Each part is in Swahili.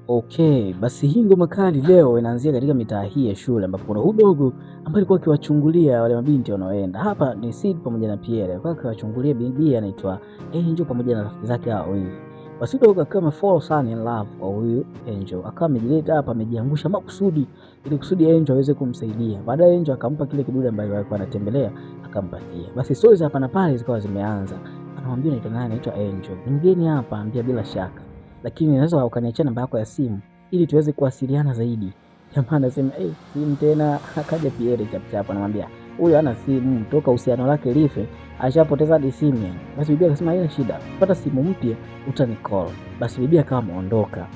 Okay, basi hii ngoma kali leo inaanzia katika mitaa hii ya shule ambapo kuna huyu dogo ambaye alikuwa akiwachungulia wale mabinti wanaoenda. Hapa ni Sid pamoja na Pierre. Alikuwa akiwachungulia bibi anaitwa Angel pamoja na rafiki zake hao wawili. Basi dogo akawa amefall sana in love kwa huyu Angel. Akawa amejileta hapa amejiangusha makusudi ili kusudi Angel aweze kumsaidia. Baadaye Angel akampa kile kidude ambacho alikuwa anatembelea akampatia. Basi stories hapa na pale zikawa zimeanza. Anamwambia naitwa nani? Naitwa Angel. Ni mgeni hapa, ambia bila shaka. Lakini unaweza ukaniachia namba yako ya simu ili tuweze kuwasiliana zaidi. Jamaa anasema simu tena. Akaja Pierre chap anamwambia huyu hana simu, toka uhusiano lake life ashapoteza hadi simu yani. Basi bibi akasema haina shida, pata simu mpya utanicall. Basi bibi akawa ameondoka.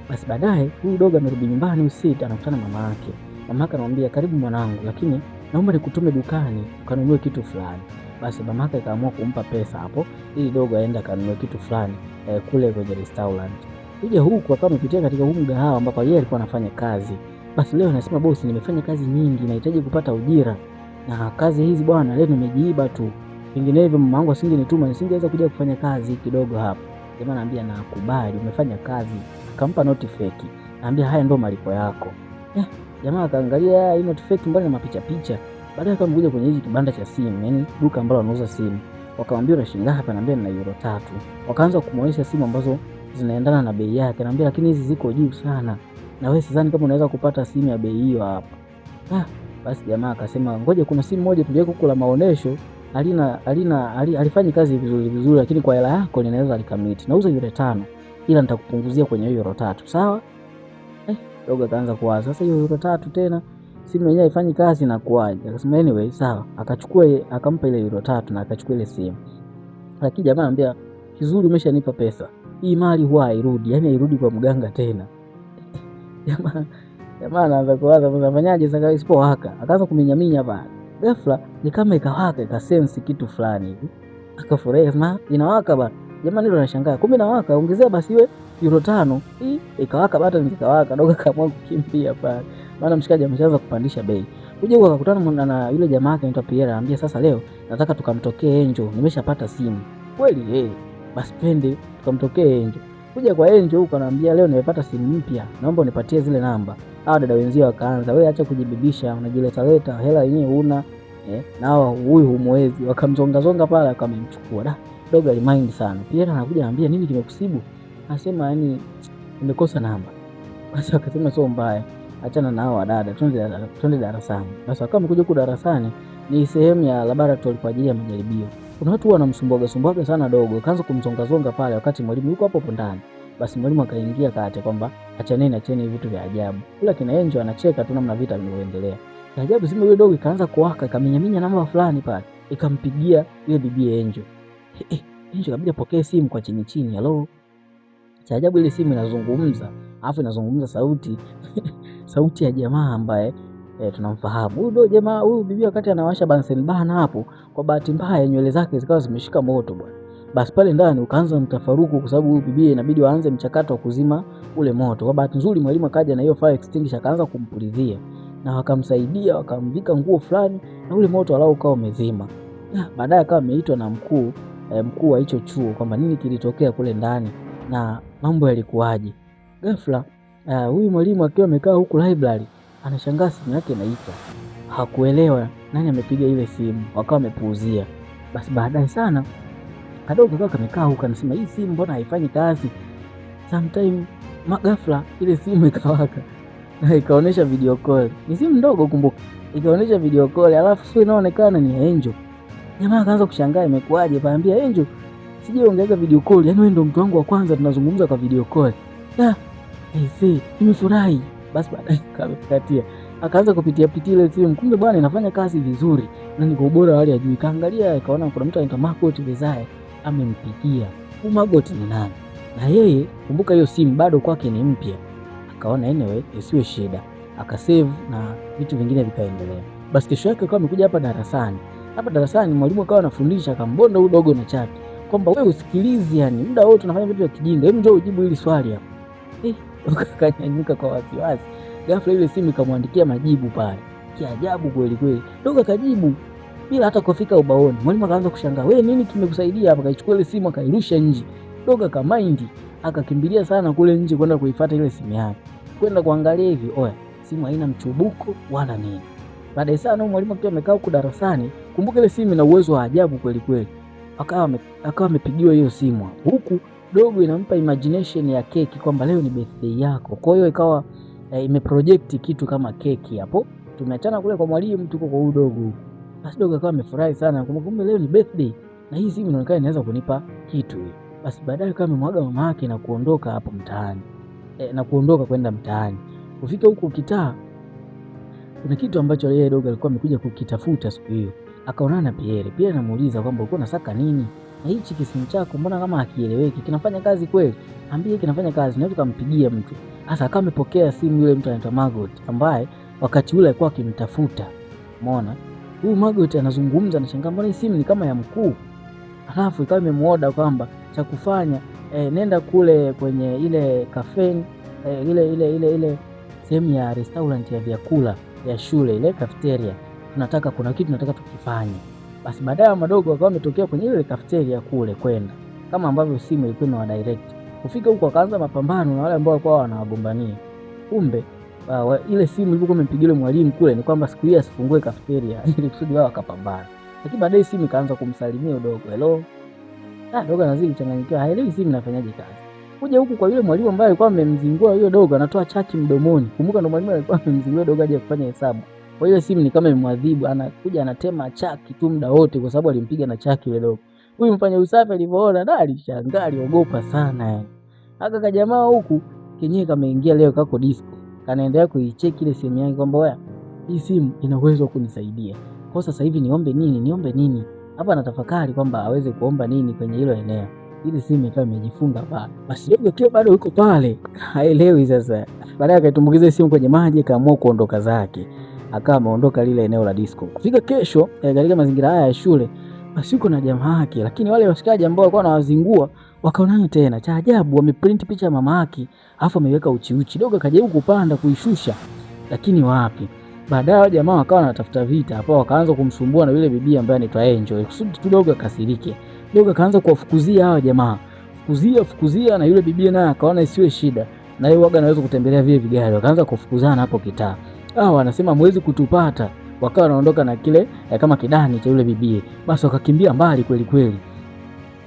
Basi baadaye huyu dogo amerudi nyumbani usiku, anakutana mama yake. Mama yake anamwambia karibu mwanangu, lakini naomba nikutume dukani ukanunue kitu fulani. Basi mama yake akaamua kumpa pesa hapo ili dogo aende akanunue kitu fulani kule kwenye restaurant. Kuja huku akawa amepitia katika huu mgahawa ambapo yeye alikuwa anafanya kazi. Basi leo anasema bosi, nimefanya kazi nyingi, nahitaji kupata ujira. Na kazi hizi bwana leo nimejiiba tu. Vinginevyo mama wangu asingenituma nisingeweza kuja kufanya kazi kidogo hapa. Jamaa anambia nakubali, umefanya kazi. Akampa noti fake. Anambia haya ndo malipo yako. Jamaa akaangalia hii noti fake mbali na mapicha picha. Baadaye akamkuja kwenye hizi kibanda cha simu, yani duka ambalo wanauza simu. Wakamwambia una shilingi ngapi? Anambia na euro 3. Wakaanza kumuonyesha simu ambazo zinaendana na bei yake. Anambia lakini hizi ziko juu sana. Na wewe sidhani kama unaweza kupata simu ya bei hiyo hapa. Basi jamaa akasema ngoja, kuna simu moja tuliweka huko la maonesho, alifanyi kazi vizuri lakini kwa hela yako ninaweza likamiti. Nauza euro 5 ila nitakupunguzia kwenye euro 3. Sawa? Dogo akaanza kuwaza sasa hiyo euro 3 tena simu yenyewe haifanyi kazi na kuaje. Akasema anyway sawa, akachukua akampa ile euro 3 na akachukua ile simu. Lakini jamaa anambia kizuri umeshanipa pesa, hii mali huwa hairudi, yani hairudi kwa mganga tena. Jamaa anaanza kuwaza mnafanyaje sasa isipo haka. Akaanza kuminyaminya bana. Ghafla ni kama ikawaka, ikasense kitu fulani hivi. Akafurahi sema inawaka bana. Jamaa ndio anashangaa, kumbe inawaka, ongezea basi iwe euro 5. Ikawaka bata nikawaka. Dogo kaamua kukimbia pale. Maana mshikaji ameshaanza kupandisha bei. Kuja huko akakutana na yule jamaa yake anaitwa Pierre, anambia sasa leo nataka tukamtokee Angel, nimeshapata simu. Kweli basi twende tukamtokee Angel. Kuja kwa Angel huko anambia leo nimepata simu mpya, naomba unipatie zile namba. Hao dada wenzio wakaanza, wewe acha kujibibisha, unajileta hela yenyewe una nao huyu humwezi. Wakamzonga pale akamchukua. Dogo alimind sana. Pierre anakuja anambia nini kimekusibu? Anasema yani nimekosa namba. Basi akasema sio mbaya, achana na hao wadada, twende darasani. Basi akawa amekuja huko darasani, ni sehemu ya laboratory kwa ajili ya majaribio. Kuna watu wanamsumbuaga sana dogo, kaanza kumzonga pale wakati mwalimu yuko hapo ndani. Basi mwalimu akaingia kati kwamba acheni vitu vya ajabu. Kula kina Angel anacheka tu namna vita vinavyoendelea. Na ajabu simu ile dogo ikaanza kuwaka, ikaminyaminya namba fulani pale. Ikampigia yule bibi Angel. Angel kabla apokee simu kwa chini. Hello. Cha ajabu ile simu inazungumza. Alafu inazungumza sauti ya jamaa ambaye tunamfahamu. Huyu jamaa huyu bibi wakati anawasha Bunsen burner hapo, kwa bahati mbaya nywele zake zikawa zimeshika moto bwana. Basi pale ndani ukaanza mtafaruku kwa sababu huyu bibi inabidi waanze mchakato wa kuzima ule moto. Kwa bahati nzuri mwalimu akaja na hiyo fire extinguisher akaanza kumpulizia na wakamsaidia, wakamvika nguo fulani na ule moto alao ukao umezima. Baadaye akawa ameitwa na mkuu wa hicho chuo kwamba nini kilitokea kule ndani na mambo yalikuwaje. Ghafla huyu mwalimu akiwa amekaa huku library anashangaa simu yake inaita. Hakuelewa nani amepiga ile simu, wakawa wamepuuzia. Basi baadaye sana kadogo kaka amekaa huko anasema hii simu mbona haifanyi kazi? Sometime ghafla ile simu ikawaka na ikaonyesha video call. Ni simu ndogo kumbuka. Ikaonyesha video call alafu sio inaonekana ni Angel. Jamaa akaanza kushangaa imekuaje, paambia Angel sije ongeza video call, yani wewe ndio mtu wangu wa kwanza tunazungumza kwa video call. Nimefurahi. Basi baadaye kamekatia. Akaanza kupitia ile simu, kumbe bwana inafanya kazi vizuri na ni kwa ubora wa hali ya juu. Kaangalia ikaona kuna mtu anaitwa Margot Bezae amempigia. Huyu Margot ni nani? Na yeye kumbuka hiyo simu bado kwake ni mpya. Akaona anyway isiwe shida. Akasave na vitu vingine vikaendelea. Basi kesho yake akawa amekuja hapa darasani. Hapa darasani mwalimu akawa anafundisha, akambonda huyu dogo na chati kwamba wewe usikilize, yani muda wote unafanya vitu vya kijinga, hebu njoo ujibu hili swali hapa. Akanyanyuka kwa wasiwasi. Ghafla ile simu ikamwandikia majibu pale. Kiajabu kweli. Dogo akajibu bila hata kufika ubaoni. Mwalimu akaanza kushangaa, wewe nini kimekusaidia hapa? Akaichukua ile simu akairusha nje. Dogo akamind, akakimbilia sana kule nje kwenda kuifuata ile simu yake. Kwenda kuangalia hivi, oya, simu haina mchubuko wala nini. Baadaye sana mwalimu akiwa amekaa huko darasani, kumbuka ile simu ina uwezo wa ajabu kweli kweli. Akawa amepigiwa hiyo simu. Huku dogo inampa imagination ya keki kwamba leo ni birthday yako. Kwa hiyo ikawa imeproject kitu kama keki hapo. Tumeachana kule kwa mwalimu, tuko kwa huyu dogo. Basi dogo akawa amefurahi sana, kumbe leo ni birthday na hii simu inaonekana inaweza kunipa kitu. Basi baadaye kama amemwaga mama yake na kuondoka hapo mtaani. Na kuondoka kwenda mtaani. Kufika huko kitaa, kuna kitu ambacho yeye dogo alikuwa amekuja kukitafuta siku hiyo. Akaonana na Pierre. Pierre anamuuliza kwamba uko unasaka nini? Na hichi kisimu chako mbona kama hakieleweki? Kinafanya kazi kweli? Ambie kinafanya kazi. Naweza kumpigia mtu. Sasa akawa amepokea simu yule mtu anaitwa Margot ambaye wakati ule alikuwa akimtafuta. Umeona? Huyu Margot anazungumza na shangaa, mbona hii simu ni kama ya mkuu? Alafu ikawa imemuoda kwamba cha kufanya nenda kule kwenye ile cafe ile sehemu ya restaurant ya vyakula ya shule, ile cafeteria. Kuna kitu nataka tukifanye. Basi baadaye madogo akawa ametokea kwenye ile cafeteria kule kwenda kama ambavyo simu ilikuwa na direct. Kufika huko akaanza mapambano na wale ambao walikuwa wanawagombania. Kumbe ile simu ilikuwa imempigia mwalimu kule ni kwamba siku hiyo asifungue cafeteria ili kusudi wao wakapambana. Lakini baadaye simu ikaanza kumsalimia dogo. Hello. Dogo anazidi kuchanganyikiwa, haelewi simu inafanyaje kazi. Kuja huku kwa yule mwalimu ambaye alikuwa amemzingua huyo dogo, anatoa chaki mdomoni. Kumbuka ndo mwalimu alikuwa amemzingua dogo aje kufanya hesabu. Kwa hiyo simu ni kama imemwadhibu, anakuja anatema chaki tu muda wote kwa sababu alimpiga na chaki yule dogo. Huyu mfanya usafi alivyoona alishangaa, aliogopa sana yani. Haka kajamaa huku kenyewe kameingia leo kako disco. Kanaendelea kuicheki ile simu yake kwamba oya, hii simu ina uwezo wa kunisaidia. Kwa sasa hivi niombe nini? Hapa anatafakari kwamba aweze kuomba nini kwenye hilo eneo. Ile simu ikawa imejifunga pale. Basi dogo kile bado yuko pale. Haelewi sasa. Baadaye akaitumbukiza simu kwenye maji, akaamua kuondoka zake. Akawa ameondoka lile eneo la disco. Kufika kesho katika mazingira haya ya shule, basi yuko na jamaa yake, lakini wale washikaji ambao walikuwa wanawazingua wakaonana tena. Cha ajabu wameprint picha ya mama yake, alafu ameweka uchi. Dogo akajaribu kupanda kuishusha, lakini wapi. Baadaye jamaa wakawa wanatafuta vita hapo, wakaanza kumsumbua na yule bibi ambaye anaitwa Angel. Kusudi tu dogo akasirike. Dogo akaanza kuwafukuzia hao jamaa. Fukuzia na yule bibi naye akaona isiwe shida. Na yeye waga anaweza kutembelea vile vigari. Wakaanza kufukuzana hapo kitaa. Wanasema mwezi kutupata. Wakawa wanaondoka na kile kama kidani cha yule bibi. Basi wakakimbia mbali kweli kweli.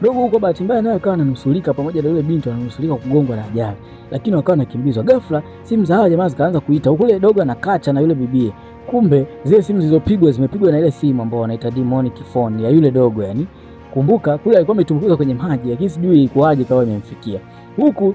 Dogo huko bahati mbaya naye akawa ananusulika pamoja na yule binti ananusulika kugongwa na ajali. Lakini wakawa nakimbizwa. Ghafla simu za hao jamaa zikaanza kuita. Kule dogo anakacha na yule bibi. Kumbe zile simu zilizopigwa zimepigwa na ile simu ambayo wanaita demonic phone ya yule dogo yani. Kumbuka kule alikuwa ametumbukiza kwenye maji, lakini sijui ikuaje kama imemfikia. Huku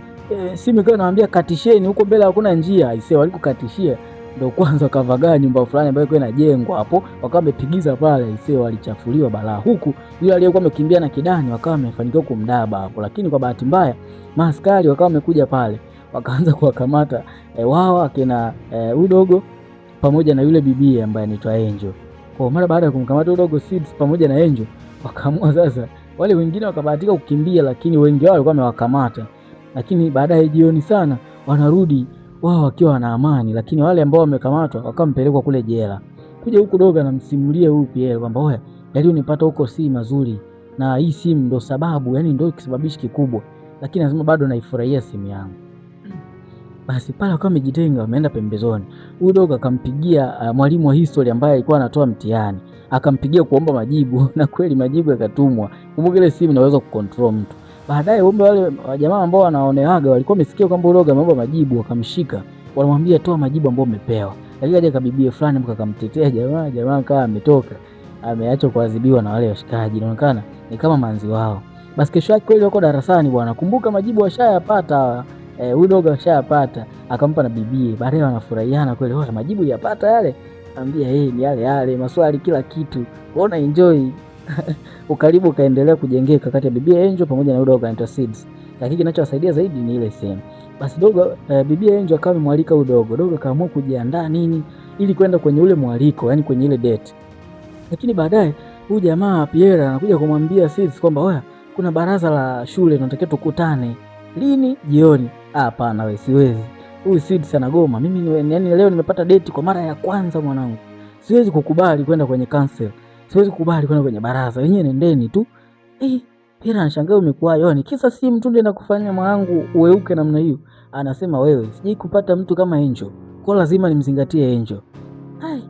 simu ikawa inawaambia katisheni, huko mbele hakuna njia. Aisee, walikukatishia ndio kwanza kavagaa nyumba fulani ambayo ilikuwa inajengwa hapo, wakawa wamepigiza pale. Aisee, walichafuliwa balaa. Huku yule aliyekuwa amekimbia na kidani wakawa wamefanikiwa kumdaba hapo, lakini kwa bahati mbaya maaskari wakawa wamekuja pale, wakaanza kuwakamata wao akina udogo pamoja na yule bibi ambaye anaitwa Angel. Kwa mara baada ya kumkamata udogo Seeds pamoja na Angel, wakaamua sasa wale wengine wakabahatika kukimbia, lakini wengi wao walikuwa wamewakamata. Lakini baadaye jioni sana wanarudi wao wakiwa na amani, lakini wale ambao wamekamatwa wakampelekwa kule jela. Kuja huku dogo anamsimulia huyu Pierre kwamba oya, yalionipata huko si mazuri na hii simu ndo sababu, yani ndo kisababishi kikubwa, lakini lazima bado naifurahia simu yangu. Basi pale wakawa wamejitenga, wameenda pembezoni. Huyu dogo akampigia mwalimu wa history ambaye alikuwa anatoa mtihani. Akampigia kuomba majibu na kweli majibu yakatumwa. Kumbuka ile simu inaweza kucontrol mtu. Baadaye wale jamaa ambao wanaoneaga walikuwa wamesikia kwamba dogo ameomba majibu, wakamshika. Wanamwambia toa majibu ambayo umepewa. Lakini aje kabibie fulani mkakamtetea jamaa kama ametoka. Ameacha kuadhibiwa na wale washikaji. Inaonekana ni kama manzi wao. Basi kesho yake kweli wako darasani bwana. Kumbuka majibu washayapata. Huyu dogo ashapata, akampa na bibie. Baadaye wanafurahiana kweli, wao majibu yapata yale. Ambia ni yale maswali kila kitu. Unaona enjoy. Ukaribu kaendelea kujengeka kati ya bibie Angel pamoja na yule dogo anaitwa Seeds. Lakini kinachowasaidia zaidi ni ile sehemu. Basi dogo bibie Angel akawa amemwalika huyu dogo. Dogo kaamua kujiandaa nini ili kwenda kwenye ule mwaliko, yani kwenye ile date. Lakini baadaye huyu jamaa Pierre anakuja kumwambia Seeds kwamba oya, kuna baraza la shule tunatakiwa tukutane. Lini? Jioni. Hapana wewe, siwezi. Huyu Seeds anagoma. Mimi yani leo nimepata date kwa mara ya kwanza mwanangu. Siwezi kukubali kwenda kwenye council. Siwezi kukubali kwenda kwenye baraza. Wenyewe nendeni tu. Ila anashangaa umekuaje? Ni kisa simu tu ndio inakufanya mwanangu uweuke namna hiyo. Anasema wewe, sijai kupata mtu kama Angel. Kwa lazima nimzingatie Angel. Hai.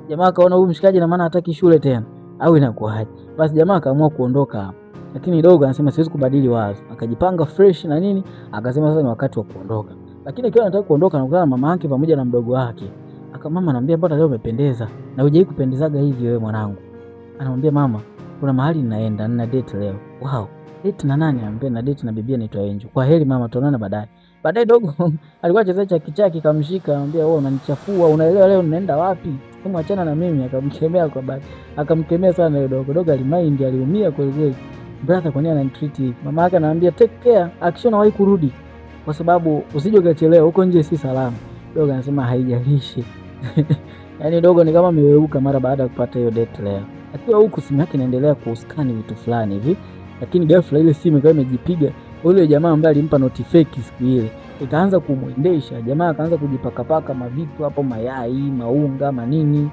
Jamaa akaona huyu mshikaji na maana hataki shule tena au inakuaje. Basi jamaa akaamua kuondoka hapo. Lakini dogo anasema siwezi kubadili wazo. Akajipanga fresh na nini, akasema sasa ni wakati wa kuondoka. Lakini akiwa anataka kuondoka anakutana na mama yake pamoja na mdogo wake. Mama anamwambia mbona leo umependeza? Na hujai kupendezaga hivi wewe mwanangu. Anamwambia mama, kuna mahali ninaenda, nina date leo. Wow, date na nani? Anamwambia na date na bibi anaitwa Angel. Kwa heri mama, tutaonana baadaye. Baadaye dogo alikuwa anacheza chaki kamshika, anamwambia wewe unanichafua, unaelewa leo ninaenda wapi? Kama achana na mimi. Akamkemea kwa baba. Akamkemea sana yule dogo. Dogo alimind, aliumia kweli kweli. Brother, kwa nini ananitreat hivi? Mama yake anamwambia take care, akishona wahi kurudi. Kwa sababu usije ukachelewa, huko nje si salama. Dogo anasema haijalishi. Yaani dogo ni kama ameweuka mara baada ya kupata hiyo date leo. Akiwa huku simu yake inaendelea kuskani vitu fulani hivi. Lakini ghafla ile simu ikawa imejipiga yule jamaa ambaye alimpa noti fake siku ile. Ikaanza kumwendesha. Jamaa akaanza kujipakapaka mavitu hapo, mayai, maunga, manini.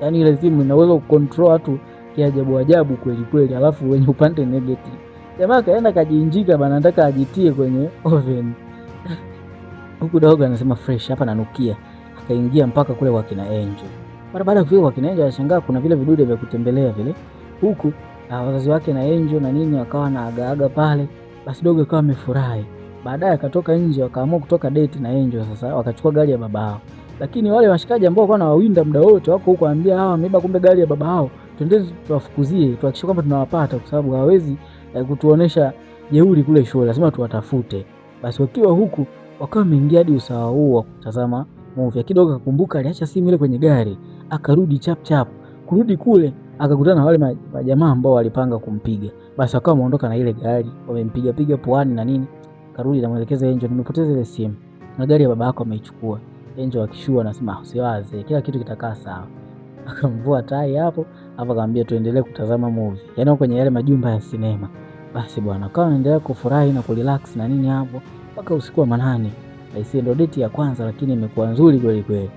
Yaani ile simu inaweza kucontrol watu kiajabu ajabu kweli kweli, alafu wenye upande negative. Jamaa kaenda kajiinjika bana, anataka ajitie kwenye oven. Huku dogo anasema fresh hapa nanukia. Akaingia mpaka kule kwa kina Angel. Baada ya kufika kwa kina Angel anashangaa kuna vile vidude vya kutembelea vile. Huku wazazi wake na Angel na nini wakawa na aga pale. Basi dogo akawa amefurahi. Baadaye akatoka nje, wakaamua kutoka date na Angel sasa, wakachukua gari ya baba yao. Lakini wale washikaji ambao walikuwa wanawawinda muda wote wako huko, anambia hawa wameiba kumbe gari ya baba yao. Twendeni tuwafukuzie, tuhakikishe kwamba tunawapata kwa sababu hawezi kutuonesha jeuri kule shule, lazima tuwatafute. Basi wakiwa huku wakawa wameingia hadi usawa huo wa kutazama movie. Kidogo akakumbuka aliacha simu ile kwenye gari, akarudi chap chap. Kurudi kule akakutana na wale majamaa ambao walipanga kumpiga. Basi akawa ameondoka na ile gari, wamempiga piga puani na nini. Karudi na mwelekeza Angel, nimepoteza ile simu. Na gari ya baba yako ameichukua. Angel akishua anasema usiwaze, kila kitu kitakaa sawa. Akamvua tai hapo, akamwambia tuendelee kutazama movie. Yaani kwenye yale majumba ya sinema. Basi bwana, akawa anaendelea kufurahi na kurelax na nini hapo mpaka usiku wa manane. Haisi ndo date ya kwanza, lakini imekuwa nzuri kweli kweli.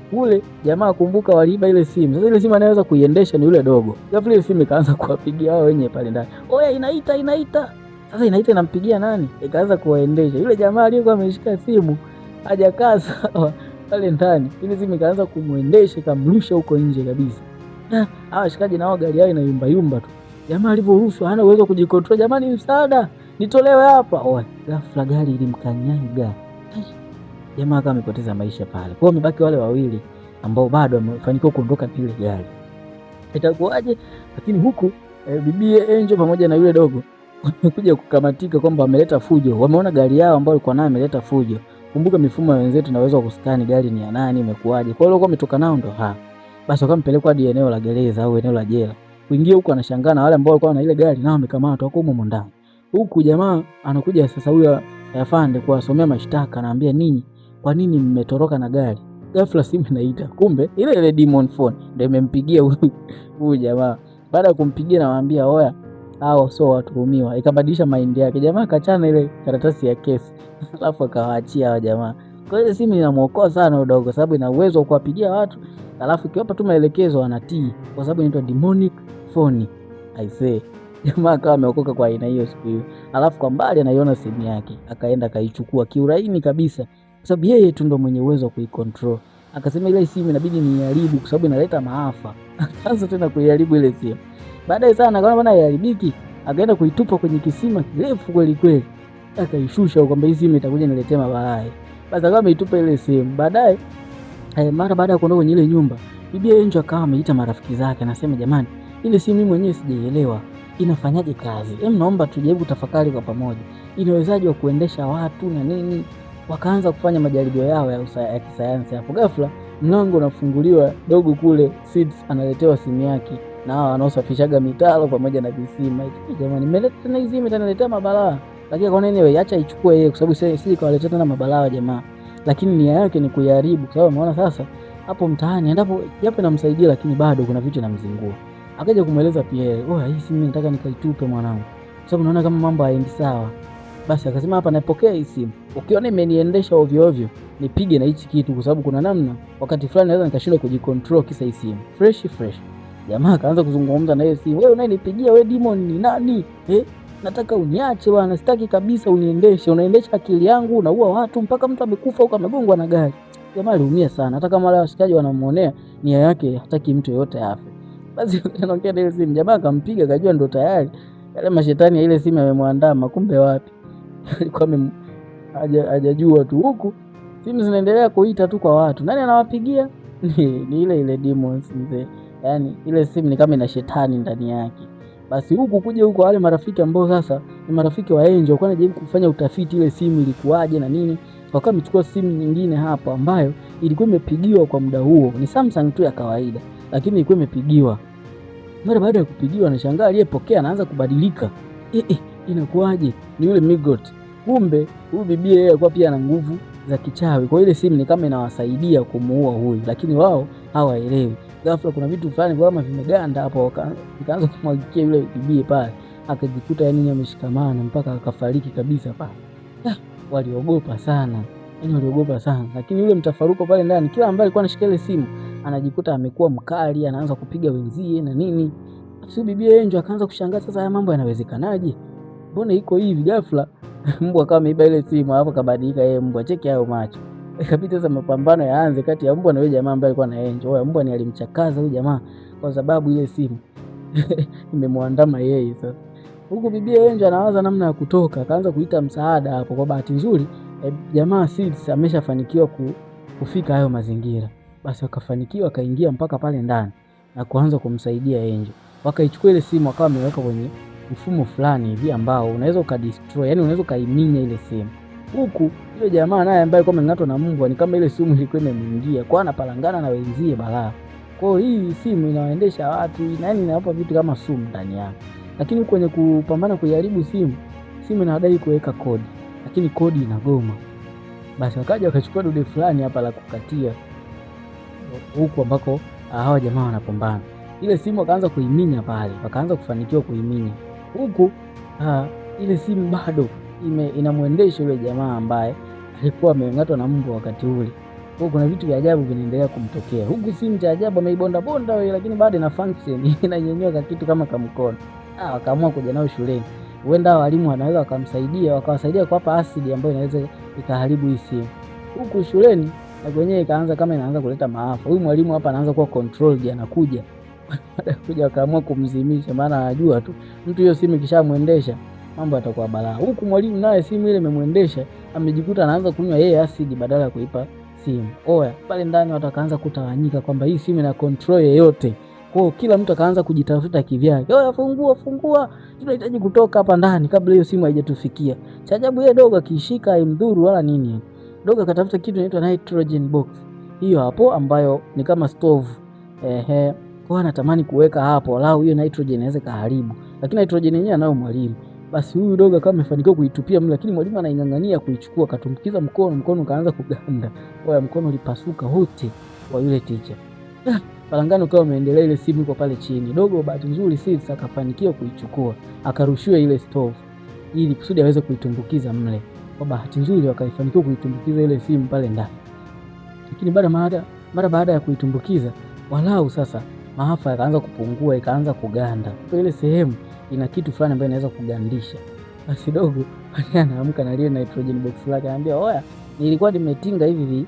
Kule jamaa kumbuka waliiba ile simu. Sasa ile simu anaweza kuiendesha ni yule dogo. Ghafla ile simu ikaanza kuwapigia wao wenyewe pale ndani. Oya inaita. Sasa inaita inampigia nani? Ikaanza kuwaendesha. Yule jamaa aliyekuwa ameshika simu hajakaa sawa pale ndani. Ile simu ikaanza kumuendesha, kamrusha huko nje kabisa. Na hawa shikaji nao gari yao inayumba yumba tu. Jamaa alivyorushwa hana uwezo kujikontrol. Jamani msaada, nitolewe hapa. Oya, ghafla gari ilimkanyaga. Jamaa kama amepoteza maisha pale. Kwa hiyo wamebaki wale wawili ambao bado wamefanikiwa kuondoka na ile gari. Itakuwaje? Lakini huku bibi Angel pamoja na yule dogo wamekuja kukamatika kwamba wameleta fujo. Wameona gari yao ambao walikuwa nayo imeleta fujo. Kumbuka mifumo ya wenzetu inaweza kuskani gari ni ya nani, imekuaje. Kwa hiyo walikuwa wametoka nao ndo basi wakampelekwa hadi eneo la gereza au eneo la jela. Kuingia huko anashangaa na wale ambao walikuwa na ile gari nao wamekamatwa huko humo ndani. Huku jamaa anakuja sasa huyo afande kuwasomea mashtaka, anaambia ninyi kwa nini mmetoroka na gari? Ghafla simu inaita. Kumbe ile demon phone ndio imempigia huyu jamaa. Baada ya kumpigia nawaambia oya, hao sio watuhumiwa. Ikabadilisha mind yake. Jamaa akachana ile karatasi ya kesi. Alafu akawaachia hao jamaa. Kwa hiyo simu inamuokoa sana udogo sababu ina uwezo wa kuwapigia watu. Alafu kiwapa tu maelekezo anatii kwa sababu inaitwa demonic phone. I say. Jamaa akawa ameokoka kwa aina hiyo siku hiyo. Alafu kwa mbali anaiona simu yake. Akaenda akaichukua kiuraini kabisa. Kwa sababu yeye tu ndo mwenye uwezo wa kuicontrol. Akasema ile simu inabidi niiharibu kwa sababu inaleta maafa. Akaanza tena kuiharibu ile simu. Baadaye sana akaona bwana haiharibiki, akaenda kuitupa kwenye kisima kirefu kweli kweli. Akaishusha kwamba hii simu itakuja niletea mabalaa. Basi akawa ameitupa ile simu. Baadaye mara baada ya kuondoka kwenye ile nyumba, bibi Angel akawa ameita marafiki zake anasema jamani, ile simu mimi mwenyewe sijaelewa inafanyaje kazi. Naomba tujaribu tafakari kwa pamoja. Inawezaje wa kuendesha watu na nini? Wakaanza kufanya majaribio yao ya kisayansi. Hapo ghafla mlango unafunguliwa, dogo kule Seeds analetewa simu yake na hao wanaosafishaga mitalo pamoja na visima. Jamani, nimeleta tena hizi itanaletea mabalaa. Lakini kwa nini wewe acha ichukue yeye kwa sababu sisi kawaletea tena mabalaa jamaa. Lakini nia yake ni kuiharibu kwa sababu umeona sasa hapo mtaani endapo japo namsaidia lakini bado kuna vitu namzingua. Akaja kumueleza Pierre, hii simu nataka nikaitupe mwanangu. Kwa sababu naona kama mambo haendi sawa. Basi akasema hapa napokea hii simu. Ukiona imeniendesha ovyo ovyo, nipige na hichi kitu kwa sababu kuna namna wakati fulani naweza nikashindwa kujicontrol kisa hii simu. Fresh. Jamaa akaanza kuzungumza na yeye simu, wewe unanipigia wewe Demon ni nani? Nataka uniache bwana, sitaki kabisa uniendeshe. Unaendesha akili yangu, unaua watu mpaka mtu amekufa huko amegongwa na gari. Jamaa aliumia sana. Hata kama wale washikaji wanamuonea, nia yake hataki mtu yeyote afe. Basi anaongea na ile simu, jamaa akampiga, akajua ndo tayari yale mashetani ya ile simu yamemwandama. Kumbe wapi? Alikuwa hajajua tu. Huku simu zinaendelea kuita tu kwa watu. Nani anawapigia? Ni ile Demons mzee. Yaani ile simu ni kama ina shetani ndani yake. Basi huku kuja huko wale marafiki ambao sasa ni marafiki wa Angel kwa anajaribu kufanya utafiti ile simu ilikuwaje na nini. Wakawa wamechukua simu nyingine hapo ambayo ilikuwa imepigiwa kwa muda huo. Ni Samsung tu ya kawaida, lakini ilikuwa imepigiwa. Mara baada ya kupigiwa anashangaa aliyepokea anaanza kubadilika. Inakuwaje? Ni yule Migot. Kumbe huyu bibi yeye alikuwa pia ana nguvu za kichawi. Kwa ile simu ni kama inawasaidia kumuua huyu, lakini wao hawaelewi. Ghafla kuna vitu fulani kama vimeganda hapo, akaanza kumwagikia yule bibi pale, akajikuta yani ameshikamana mpaka akafariki kabisa pale. Waliogopa sana, yani waliogopa sana. Lakini yule mtafaruko pale ndani, kila ambaye alikuwa anashika ile simu anajikuta amekuwa mkali, anaanza kupiga wenzie na nini. Sio bibi Angel akaanza kushangaa, sasa haya mambo yanawezekanaje? Mbona iko hivi? Ghafla mbwa kama ameiba ile simu, hapo kabadilika yeye mbwa. Cheki hayo macho. Ikabidi sasa mapambano yaanze kati ya mbwa na yule jamaa ambaye alikuwa na Angel. Oya, mbwa ni alimchakaza huyu jamaa kwa sababu ile simu imemwandama yeye. Sasa huko bibi Angel anawaza namna ya kutoka, akaanza kuita msaada hapo. Kwa bahati nzuri jamaa Seeds ameshafanikiwa kufika hayo mazingira. Basi wakafanikiwa, akaingia mpaka pale ndani na kuanza kumsaidia Angel. Wakaichukua ile simu akawa ameweka kwenye mfumo fulani hivi ambao unaweza ukadestroy, yani unaweza kaiminya ile simu. Huku yule jamaa naye ambaye alikuwa ameng'atwa na mbwa ni kama ile simu ilikuwa imemwingia, kwa anapalangana na wenzie balaa. Kwa hii simu inawaendesha watu, yani inawapa vitu kama sumu ndani yake. Lakini kwenye kupambana kuiharibu simu inadai kuweka kodi, lakini kodi inagoma. Basi wakaja wakachukua dude fulani hapa la kukatia huku ambako hawa jamaa wanapambana. Ile simu akaanza kuiminya pale, wakaanza kufanikiwa kuiminya. Huku ile simu bado inamwendesha yule jamaa ambaye alikuwa ameng'atwa na mbwa wakati ule. Kwa kuna vitu vya ajabu vinaendelea kumtokea. Huku simu cha ajabu ameibonda bonda wewe, lakini bado ina function, inanyonyoka kitu kama kamkono. Wakaamua kuja nao shuleni. Huenda walimu wanaweza wakawasaidia kuwapa asidi ambayo inaweza ikaharibu hii simu. Huku shuleni na kwenyewe ikaanza kama inaanza kuleta maafa. Huyu mwalimu hapa anaanza kuwa controlled, anakuja. Baada kuja wakaamua kumzimisha, maana anajua tu mtu hiyo simu ikishamwendesha mambo yatakuwa balaa. Huku mwalimu naye simu ile imemwendesha, amejikuta anaanza kunywa yeye asidi badala ya kuipa simu. Oya, pale ndani watakaanza kutawanyika kwamba hii simu ina control yote. Kwa kila mtu akaanza kujitafuta kivyake. Oya, fungua. Tunahitaji kutoka hapa ndani kabla hiyo simu haijatufikia. Cha ajabu yeye dogo akishika haimdhuru wala nini. Dogo akatafuta kitu inaitwa nitrogen box. Hiyo hapo ambayo ni kama stove. Kwa anatamani kuweka hapo, lao hiyo nitrogen inaweza kaharibu. Lakini nitrogen yenyewe anayo mwalimu. Basi huyu dogo kama amefanikiwa kuitupia mle, lakini mwalimu anaingangania kuichukua, katumkiza mkono kaanza kuganda. Oya, mkono ulipasuka wote kwa yule teacher. Palangano kama umeendelea, ile simu iko pale chini. Dogo bahati nzuri sisi akafanikiwa kuichukua, akarushiwa ile stove ili kusudi aweze kuitumbukiza mle. Kwa bahati nzuri wakafanikiwa kuitumbukiza ile simu pale ndani. Lakini mara baada ya kuitumbukiza, walau sasa maafa yakaanza kupungua, ikaanza kuganda. Kwa ile sehemu ina kitu fulani ambacho inaweza kugandisha. Basi dogo anaamka na ile nitrogen box lake, anambia oya, nilikuwa nimetinga hivi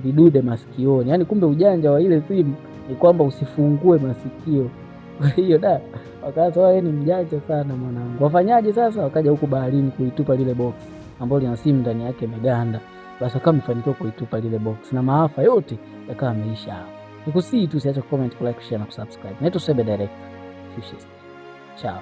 vidude masikioni. Yaani kumbe ujanja wa ile simu ni kwamba usifungue masikio. Kwa hiyo wakaanza wao, ni mjanja sana mwanangu. Wafanyaje sasa? Wakaja huko baharini kuitupa lile box ambalo lina simu ndani yake imeganda. Basi akawa amefanikiwa kuitupa lile box na maafa yote yakawa yameisha hapo. Nikusii tu usiache comment, like, share na kusubscribe. Naitwa Sebe Direct. Ciao.